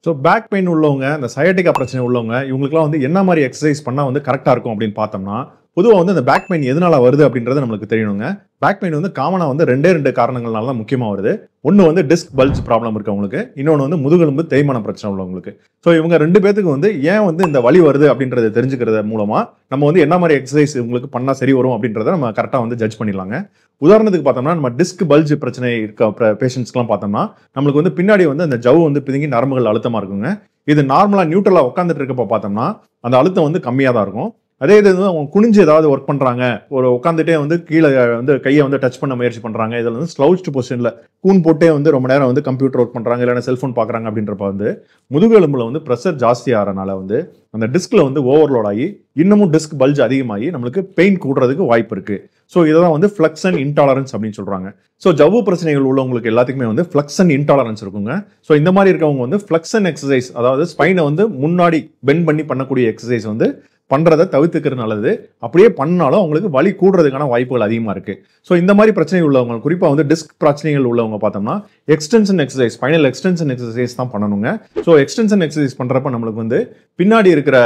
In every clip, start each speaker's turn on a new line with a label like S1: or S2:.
S1: So back pain உள்ளவங்க, இந்த sciatica பிரச்சனை உள்ளவங்க, இவங்களுக்குலாம் வந்து என்ன மாதிரி எக்ஸசைஸ் பண்ணால் வந்து கரெக்டாக இருக்கும் அப்படின்னு பார்த்தோம்னா, பொதுவாக வந்து இந்த பேக் பெயின் எதனால வருது அப்படின்றது நம்மளுக்கு தெரியணுங்க. பேக் பெயின் வந்து காமனாக வந்து ரெண்டு காரணங்கள்னால தான் முக்கியமாக வருது. ஒன்று வந்து டிஸ்க் பல்ஜ் ப்ராப்ளம் இருக்கவங்களுக்கு, இன்னொன்று வந்து முதுகெலும்பு தேய்மான பிரச்சனை உள்ளவங்களுக்கு. ஸோ இவங்க 2 பேத்துக்கு வந்து ஏன் வந்து இந்த வலி வருது அப்படின்றத தெரிஞ்சுக்கிறது மூலமா நம்ம வந்து என்ன மாதிரி எக்ஸசைஸ் இவங்களுக்கு பண்ணால் சரி வரும் அப்படின்றத நம்ம கரெக்டாக வந்து ஜட்ஜ் பண்ணிடலாங்க. உதாரணத்துக்கு பார்த்தோம்னா நம்ம டிஸ்க் பல்ஜ் பிரச்சனை இருக்க பேஷண்ட்ஸ்க்குலாம் பார்த்தோம்னா நம்மளுக்கு வந்து பின்னாடி வந்து அந்த ஜவ்வு வந்து பிதுங்கி நரம்புகள் அழுத்தமாக இருக்குங்க. இது நார்மலாக நியூட்ரலாக உட்காந்துட்டு இருக்கப்போ பார்த்தோம்னா அந்த அழுத்தம் வந்து கம்மியாக தான் இருக்கும். அதே இது வந்து அவங்க குனிஞ்சு ஏதாவது ஒர்க் பண்றாங்க, ஒரு உட்காந்துட்டே வந்து கீழே வந்து கையை வந்து டச் பண்ண முயற்சி பண்றாங்க, இதில் வந்து ஸ்லவுச்டு பொசிஷன்ல கூன் போட்டே வந்து ரொம்ப நேரம் வந்து கம்ப்யூட்டர் ஒர்க் பண்றாங்க, இல்லைன்னா செல்போன் பார்க்குறாங்க அப்படின்றப்ப வந்து முதுகெலும்புல வந்து ப்ரெஷர் ஜாஸ்தி ஆகிறனால வந்து அந்த டிஸ்க்ல வந்து ஓவர்லோட் ஆகி இன்னமும் டிஸ்க் பல்ஜ் அதிகமாகி நம்மளுக்கு பெயின் கூடுறதுக்கு வாய்ப்பு இருக்கு. ஸோ இதான் வந்து ஃப்ளெக்ஷன் இன்டாலரன்ஸ் அப்படின்னு சொல்றாங்க. ஸோ ஜவ்வு பிரச்சனைகள் உள்ளவங்களுக்கு எல்லாத்துக்குமே வந்து ஃப்ளெக்ஷன் இன்டாலரன்ஸ் இருக்குங்க. ஸோ இந்த மாதிரி இருக்கவங்க வந்து ஃப்ளெக்ஷன் எக்ஸசைஸ், அதாவது ஸ்பைனை வந்து முன்னாடி பெண்ட் பண்ணி பண்ணக்கூடிய எக்ஸசைஸ் வந்து பண்றதை தவிர்த்துக்கிறது நல்லது. அப்படியே பண்ணாலும் அவங்களுக்கு வலி கூடுறதுக்கான வாய்ப்புகள் அதிகமா இருக்கு. ஸோ இந்த மாதிரி பிரச்சனை உள்ளவங்க, குறிப்பா வந்து டிஸ்க் பிரச்சனைகள் உள்ளவங்க பார்த்தோம்னா extension exercise, spinal extension exercise தான் பண்ணணுங்க. ஸோ எக்ஸ்டென்ஷன் எக்ஸசைஸ் பண்றப்ப நம்மளுக்கு வந்து பின்னாடி இருக்கிற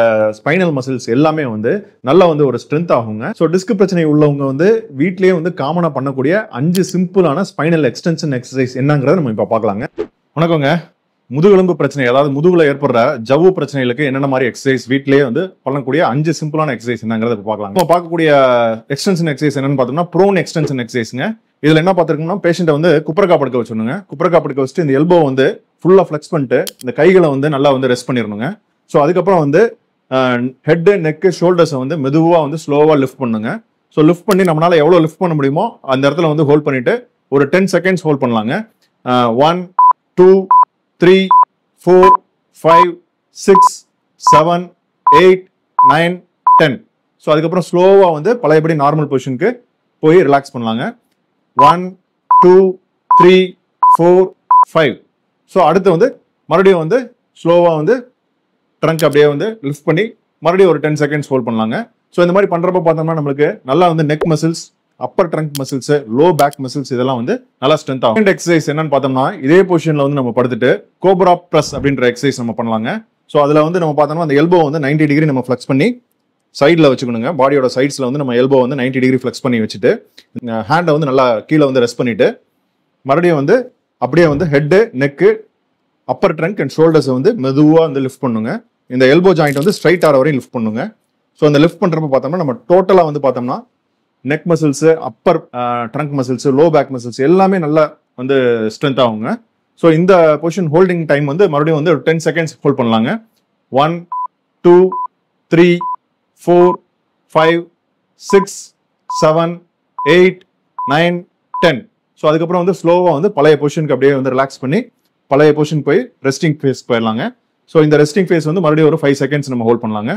S1: ஸ்பைனல் மசில்ஸ் எல்லாமே வந்து நல்லா வந்து ஒரு ஸ்ட்ரென்த் ஆகுங்க. ஸோ டிஸ்க் பிரச்சனை உள்ளவங்க வந்து வீட்லயே வந்து காமனா பண்ணக்கூடிய 5 சிம்பிளான ஸ்பைனல் எக்ஸ்டென்ஷன் எக்ஸசைஸ் என்னங்கிறத நம்ம இப்ப பார்க்கலாங்க. வணக்கங்க. முதுகெலும்பு பிரச்சனை, அதாவது முதுகுல ஏற்படுற ஜவ்வு பிரச்சனைகளுக்கு என்னென்ன மாதிரி எக்ஸசைஸ் வீட்லயே வந்து பண்ணக்கூடிய 5 சிம்பிளான எக்ஸசைஸ் என்னங்கிறத பார்க்கலாம். இப்போ பார்க்கக்கூடிய எக்ஸ்டென்ஷன் எக்ஸசைஸ் என்னன்னு பார்த்தோம்னா ப்ரோன் எக்ஸ்டென்ஷன் எக்ஸசைஸ்ங்க. இதுல என்ன பார்த்துருக்கோம்னா பேஷண்ட்டை வந்து குப்புறக்கா படுக்க வச்சுருங்க. குப்புறக்கா படுக்க வச்சுட்டு இந்த எல்போ வந்து ஃபுல்லா ஃபிளெக்ஸ் பண்ணிட்டு இந்த கைகளை வந்து நல்லா வந்து ரெஸ்ட் பண்ணிடணுங்க. ஸோ அதுக்கப்புறம் வந்து ஹெட், நெக், ஷோல்டர்ஸை வந்து மெதுவாக வந்து ஸ்லோவா லிஃப்ட் பண்ணுங்க. ஸோ லிஃப்ட் பண்ணி நம்மளால எவ்வளோ லிஃப்ட் பண்ண முடியுமோ அந்த இடத்துல வந்து ஹோல்ட் பண்ணிட்டு ஒரு 10 செகண்ட்ஸ் ஹோல்ட் பண்ணலாங்க. 1 2 3 4 5 6 7 8 9 10. ஸோ அதுக்கப்புறம் ஸ்லோவா வந்து பழையபடி நார்மல் பொசிஷனுக்கு போய் ரிலாக்ஸ் பண்ணலாங்க. 1 2 3 4 5. ஸோ அடுத்து வந்து மறுபடியும் வந்து ஸ்லோவா வந்து ட்ரங்க் அப்படியே வந்து லிஃப்ட் பண்ணி மறுபடியும் ஒரு 10 செகண்ட்ஸ் ஹோல்ட் பண்ணலாங்க. ஸோ இந்த மாதிரி பண்றப்ப பார்த்தோம்னா நம்மளுக்கு நல்லா வந்து neck muscles, upper trunk muscles, low back muscles இதெல்லாம் வந்து நல்லா ஸ்ட்ரென்த் ஆகும். எக்ஸசைஸ் என்னன்னு பார்த்தோம்னா இதே பொசிஷன்ல வந்து நம்ம படுத்துட்டு கோப்ரா பிரஸ் அப்படின்ற எக்ஸசைஸ் நம்ம பண்ணலாங்க. ஸோ அதுல வந்து நம்ம பார்த்தோம்னா அந்த எல்போ வந்து 90 டிகிரி நம்ம ஃபிளெக்ஸ் பண்ணி சைடில் வச்சுக்கணுங்க. பாடியோட சைட்ஸ்ல வந்து நம்ம எல்போ வந்து 90 டிகிரி ஃபிளெக்ஸ் பண்ணி வச்சுட்டு ஹேண்டை வந்து நல்லா கீழே வந்து ரெஸ்ட் பண்ணிட்டு மறுபடியும் வந்து அப்படியே வந்து head, neck, upper trunk and ஷோல்டர்ஸை வந்து மெதுவாக வந்து லிஃப்ட் பண்ணுங்க. இந்த எல்போ ஜாயிண்ட் வந்து ஸ்ட்ரைட் ஆகிற வரையும் லிஃப்ட் பண்ணுங்க. ஸோ அந்த லிஃப்ட் பண்றப்ப பார்த்தோம்னா நம்ம டோட்டலா வந்து பார்த்தோம்னா neck muscles, upper trunk muscles, low back muscles எல்லாமே நல்லா வந்து ஸ்ட்ரென்த் ஆகுங்க. ஸோ இந்த பொசிஷன் ஹோல்டிங் டைம் வந்து மறுபடியும் வந்து ஒரு 10 செகண்ட்ஸ் ஹோல்ட் பண்ணலாங்க. 1 2 3 4 5 6 7 8 9 10. ஸோ அதுக்கப்புறம் வந்து ஸ்லோவா வந்து பழைய பொசிஷனுக்கு அப்படியே வந்து ரிலாக்ஸ் பண்ணி பழைய பொசிஷன் போய் ரெஸ்டிங் ஃபேஸ் போயிடலாங்க. ஸோ இந்த ரெஸ்டிங் ஃபேஸ் வந்து மறுபடியும் ஒரு 5 செகண்ட்ஸ் நம்ம ஹோல்ட் பண்ணலாங்க.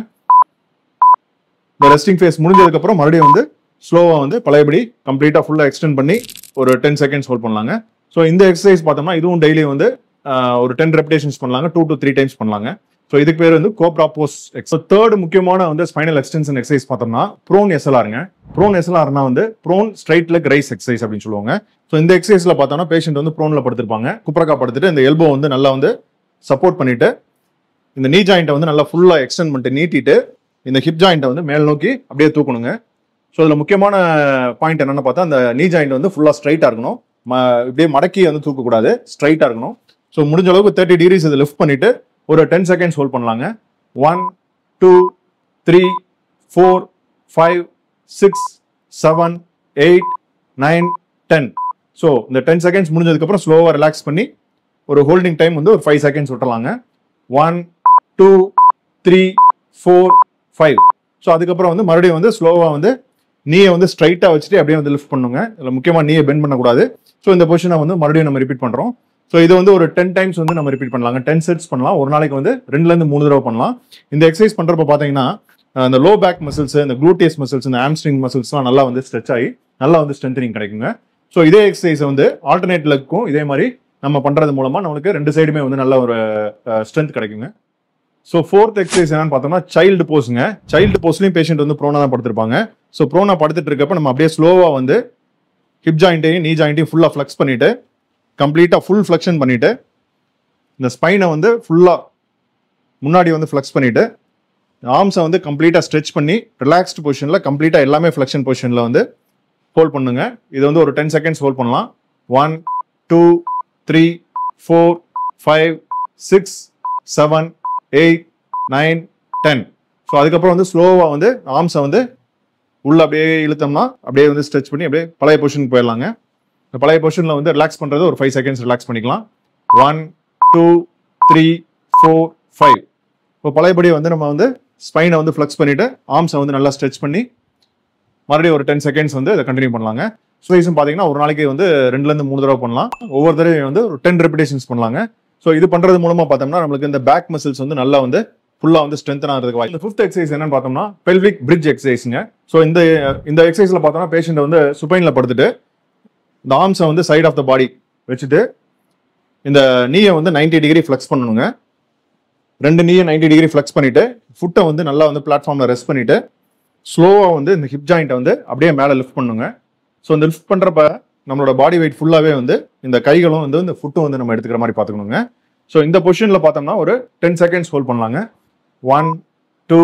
S1: இந்த ரெஸ்டிங் ஃபேஸ் முடிஞ்சதுக்கு அப்புறம் மறுபடியும் வந்து ஸ்லோவா வந்து பழையபடி கம்ப்ளீட்டா ஃபுல்லா எக்ஸ்டெண்ட் பண்ணி ஒரு 10 செகண்ட்ஸ் ஹோல்ட் பண்ணலாங்க. ஸோ இந்த எக்ஸசைஸ் பார்த்தோம்னா இதுவும் டெய்லி வந்து ஒரு 10 ரெப்டேஷன்ஸ் பண்ணலாங்க. 2 to 3 டைம்ஸ் பண்ணலாங்க. ஸோ இதுக்கு பேர் வந்து கோப்ரா போஸ் எக்ஸசைஸ். தேர்ட் முக்கியமான வந்து ஸ்பைனல் எக்ஸ்டென்ஷன் எக்ஸசைஸ் பார்த்தோம்னா ப்ரோன் எஸ்எல்ஆருங்க. ப்ரோன் எஸ்எல்ஆர்னா வந்து prone straight leg raise exercise அப்படின்னு சொல்லுவாங்க. ஸோ இந்த எக்ஸசைஸ்ல பார்த்தோம்னா பேஷண்ட் வந்து ப்ரோன்ல படுத்திருப்பாங்க. குப்புறக்கா படுத்துட்டு இந்த எல்போ வந்து நல்லா வந்து சப்போர்ட் பண்ணிட்டு இந்த நீ ஜாயிண்ட்டை வந்து நல்லா ஃபுல்லா எக்ஸ்டெண்ட் பண்ணிட்டு நீட்டிட்டு இந்த ஹிப் ஜாயிண்ட்டை வந்து மேல் நோக்கி அப்படியே தூக்கணுங்க. ஸோ இதில் முக்கியமான பாயிண்ட் என்னன்னு பார்த்தா அந்த நீ ஜாயிண்ட் வந்து ஃபுல்லாக ஸ்ட்ரைட்டாக இருக்கணும். இப்படியே மடக்கி வந்து தூக்கக்கூடாது, ஸ்ட்ரைட்டாக இருக்கணும். ஸோ முடிஞ்ச அளவுக்கு 30 டிகிரிஸ் இதை லிஃப்ட் பண்ணிட்டு ஒரு 10 செகண்ட்ஸ் ஹோல்ட் பண்ணலாங்க. 1 2 3 4 5 6 7 8 9 10. ஸோ இந்த 10 செகண்ட்ஸ் முடிஞ்சதுக்கப்புறம் ஸ்லோவாக ரிலாக்ஸ் பண்ணி ஒரு ஹோல்டிங் டைம் வந்து ஒரு 5 செகண்ட்ஸ் விட்டுறலாங்க. 1 2 3 4 5. ஸோ அதுக்கப்புறம் வந்து மறுபடியும் வந்து ஸ்லோவாக வந்து நீயை வந்து ஸ்ட்ரைட்டாக வச்சுட்டு அப்படியே வந்து லிஃப்ட் பண்ணுங்க. இதில் முக்கியமாக நீயை பெண்ட் பண்ணக்கூடாது. ஸோ இந்த பொசிஷனை வந்து மறுபடியும் நம்ம ரிப்பீட் பண்ணுறோம். ஸோ இது வந்து ஒரு 10 டைம்ஸ் வந்து நம்ம ரிப்பீட் பண்ணலாங்க. 10 செட்ஸ் பண்ணலாம். ஒரு நாளைக்கு வந்து 2லேருந்து 3 தடவை பண்ணலாம். இந்த எக்ஸசைஸ் பண்ணுறப்ப பார்த்தீங்கன்னா இந்த லோ பேக் மசில்ஸ், இந்த குளூட்டியஸ் மசில்ஸ், இந்த ஆம்ஸ்ட்ரிங் மசில்ஸ்லாம் நல்லா வந்து ஸ்ட்ரெச் ஆகி நல்லா வந்து ஸ்ட்ரென்தனிங் கிடைக்குங்க. ஸோ இதே எக்ஸசைஸ் வந்து ஆல்டர்னேட் லெக்கும் இதே மாதிரி நம்ம பண்ணுறது மூலமாக நம்மளுக்கு 2 சைடுமே வந்து நல்ல ஒரு ஸ்ட்ரென்த் கிடைக்குங்க. ஸோ ஃபோர்த் எக்ஸசைஸ் என்னன்னு பார்த்தோம்னா சைல்டு போஸுங்க. சைல்டு போஸ்லையும் பேஷண்ட் வந்து ப்ரோனா தான் படுத்திருப்பாங்க. ஸோ ப்ரோனா படுத்துட்டு இருக்கப்ப நம்ம அப்படியே ஸ்லோவாக வந்து ஹிப் ஜாயிண்ட்டையும் நீ ஜாயிண்ட்டையும் ஃபுல்லாக ஃப்ளெக்ஸ் பண்ணிட்டு கம்ப்ளீட்டாக ஃபுல் ஃப்ளெக்ஷன் பண்ணிவிட்டு இந்த ஸ்பைனை வந்து ஃபுல்லாக முன்னாடி வந்து ஃப்ளெக்ஸ் பண்ணிவிட்டு ஆர்ம்ஸை வந்து கம்ப்ளீட்டாக ஸ்ட்ரெச் பண்ணி ரிலாக்ஸ்டு பொசிஷனில் கம்ப்ளீட்டாக எல்லாமே ஃப்ளெக்ஷன் பொசிஷனில் வந்து ஹோல்ட் பண்ணுங்க. இது வந்து ஒரு 10 செகண்ட்ஸ் ஹோல்ட் பண்ணலாம். 1 2 3 4 5 6 7 8 9 10. ஸோ அதுக்கப்புறம் வந்து ஸ்லோவாக வந்து ஆர்ம்ஸை வந்து உள்ள அப்படியே இழுத்தோம்னா அப்படியே வந்து ஸ்ட்ரெச் பண்ணி அப்படியே பழைய பொசிஷனுக்கு போயிடலாங்க. இந்த பழைய பொசிஷனில் வந்து ரிலாக்ஸ் பண்ணுறது ஒரு 5 செகண்ட்ஸ் ரிலாக்ஸ் பண்ணிக்கலாம். 1 2 3 4 5. இப்போ பழையபடி வந்து நம்ம வந்து ஸ்பைனை வந்து ஃப்ளெக்ஸ் பண்ணிவிட்டு ஆர்ம்ஸை வந்து நல்லா ஸ்ட்ரெச் பண்ணி மறுபடியும் ஒரு 10 செகண்ட்ஸ் வந்து இதை கண்டினியூ பண்ணலாங்க. எக்ஸசைஸும் பார்த்தீங்கன்னா ஒரு நாளைக்கு வந்து 2லேருந்து 3 தடவை பண்ணலாம். ஒவ்வொரு தடவையும் வந்து ஒரு 10 ரெபிடேஷன்ஸ் பண்ணலாங்க. ஸோ இது பண்ணுறது மூலமாக பார்த்தோம்னா நம்மளுக்கு இந்த பேக் மசில்ஸ் வந்து நல்லா வந்து ஃபுல்லாக வந்து ஸ்ட்ரென்தன் ஆகிறதுக்கு வாய்ப்பு. இந்த 5th எக்ஸசைஸ் என்னன்னு பார்த்தோம்னா பெல்விக் பிரிட்ஜ் எக்ஸசைஸுங்க. ஸோ இந்த எக்ஸசைஸில் பார்த்தோம்னா பேஷண்ட் வந்து சுப்பைனில் படுத்துட்டு இந்த ஆர்ம்ஸை வந்து சைட் ஆஃப் த பாடி வச்சுட்டு இந்த நீயை வந்து 90 டிகிரி ஃப்ளெக்ஸ் பண்ணணுங்க. 2 நீயை 90 டிகிரி ஃப்ளெக்ஸ் பண்ணிட்டு ஃபுட்டை வந்து நல்லா வந்து பிளாட்ஃபார்மில் ரெஸ்ட் பண்ணிட்டு ஸ்லோவாக வந்து இந்த ஹிப் ஜாயிண்ட்டை வந்து அப்படியே மேலே லிஃப்ட் பண்ணுங்க. ஸோ இந்த லிஃப்ட் பண்ணுறப்ப நம்மளோட பாடி வெயிட் ஃபுல்லாகவே வந்து இந்த கைகளும் வந்து இந்த ஃபுட்டும் வந்து நம்ம எடுத்துக்கிற மாதிரி பார்த்துக்கணுங்க. ஸோ இந்த பொசிஷனில் பார்த்தோம்னா ஒரு 10 செகண்ட்ஸ் ஹோல்ட் பண்ணலாங்க. 1 2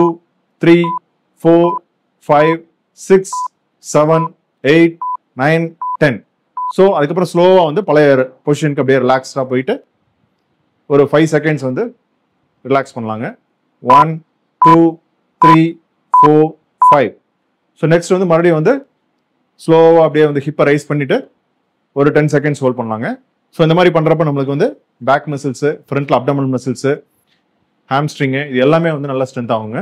S1: 3 4 5 6 7 8 9 10. ஸோ அதுக்கப்புறம் ஸ்லோவாக வந்து பழைய பொசிஷனுக்கு அப்படியே ரிலாக்ஸ்டாக போயிட்டு ஒரு 5 செகண்ட்ஸ் வந்து ரிலாக்ஸ் பண்ணலாங்க. 1 2 3 4 5. ஸோ நெக்ஸ்ட் வந்து மறுபடியும் வந்து ஸ்லோவாக அப்படியே வந்து ஹிப்பை ரைஸ் பண்ணிட்டு ஒரு 10 செகண்ட்ஸ் ஹோல்ட் பண்ணலாங்க. ஸோ இந்த மாதிரி பண்ணுறப்ப நம்மளுக்கு வந்து பேக் மசில்ஸு, ஃப்ரண்ட்ல அப்டமல் மசில்ஸு, ஹாம்ஸ்ட்ரிங்கு இது எல்லாமே வந்து நல்லா ஸ்ட்ரென்த் ஆகுங்க.